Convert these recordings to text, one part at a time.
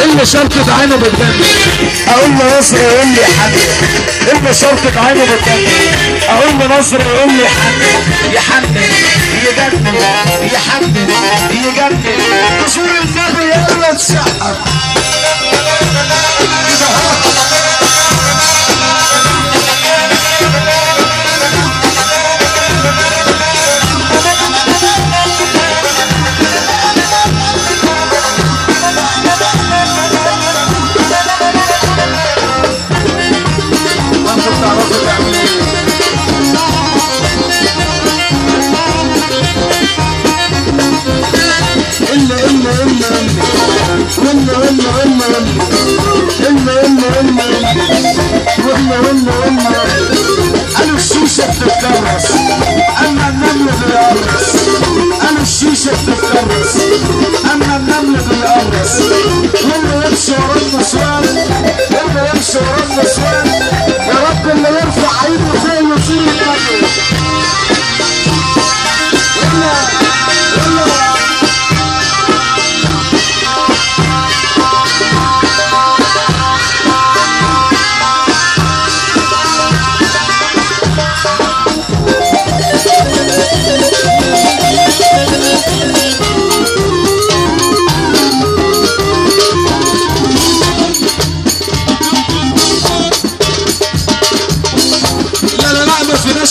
اللي شرطة عينه بتجنن. اقول له نصر يقول لي يحنن. اللي شرطة عينه بتجنن. اقول له نصر يقول لي يحنن. يحنن يجنن يحنن يجنن. قصور النبي يلا تسقف. قالوا الشيشة بتتكرس اما النمل بيقرص. قالوا الشيشة بتتكرس اما النمل بيقرص. واللي يمشي ورا النسوان واللي يمشي ورا النسوان يا رب اللي يرفع ايده زي يصير النبي.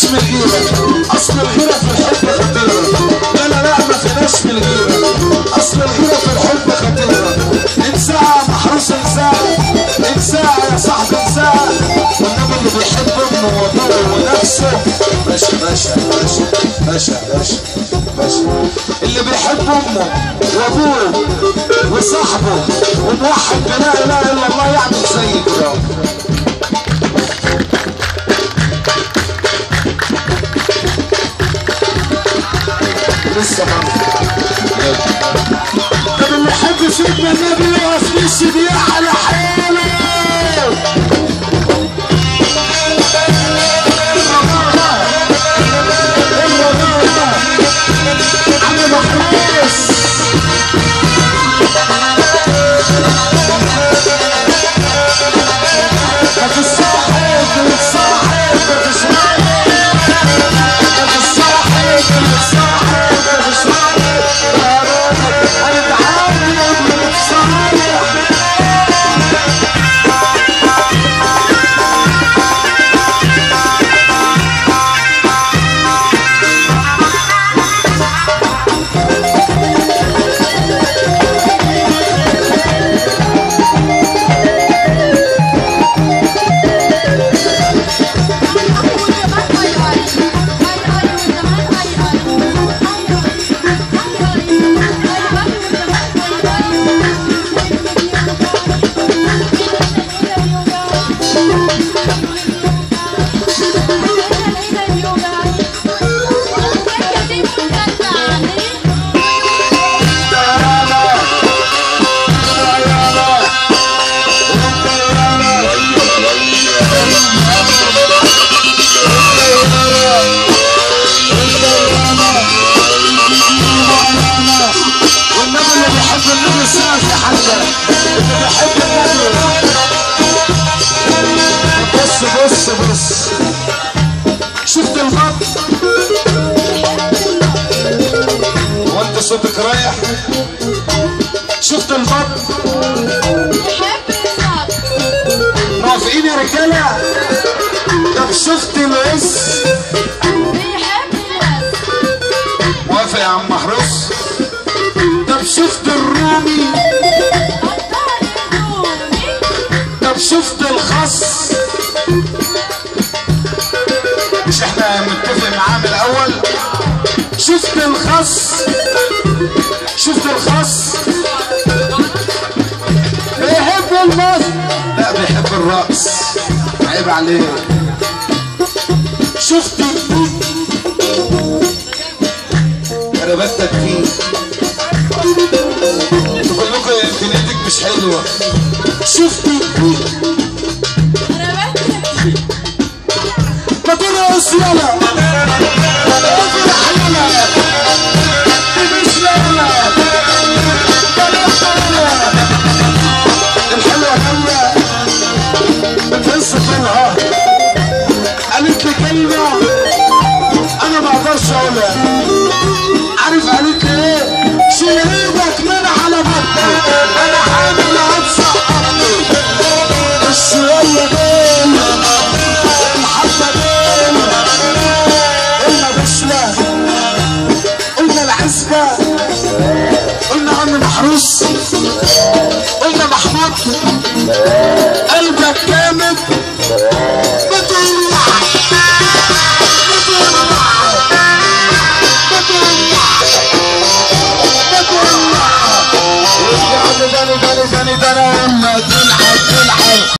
من الغيرة اصل الغيرة في الحب خطيرة. لا لا لا ما فيناش من الغيرة اصل الغيرة في الحب خطيرة. انساها محروس انساها انساها يا صاحبي انساها. والنبي اللي بيحب ابنه وابوه ونفسه باشا باشا باشا باشا باشا باشا. اللي بيحب امه وابوه وصاحبه وموحد بلا اله الا الله يعمل زي كده. طب اللي يحب سيدنا النبي يقف في الشبيع على حاله. عم محروس ما تتصاحب تتصاحب تتصاحب بص شفت الخط. وانت صوتك رايح. شفت الخط. موافقين يا رجاله؟ طب شفت الوز. موافق يا عم محروس. طب شفت الرومي. طب شفت الخس. مش احنا متفق معاه من الاول؟ شفت الخس. شفت الخس. بيحب المصر. لا بيحب الرقص. عيب عليه. شفت الدود. انا بستك فيه. كلكم يمكن ايدك مش حلوه. شفت الدود. ما ترقص يلا.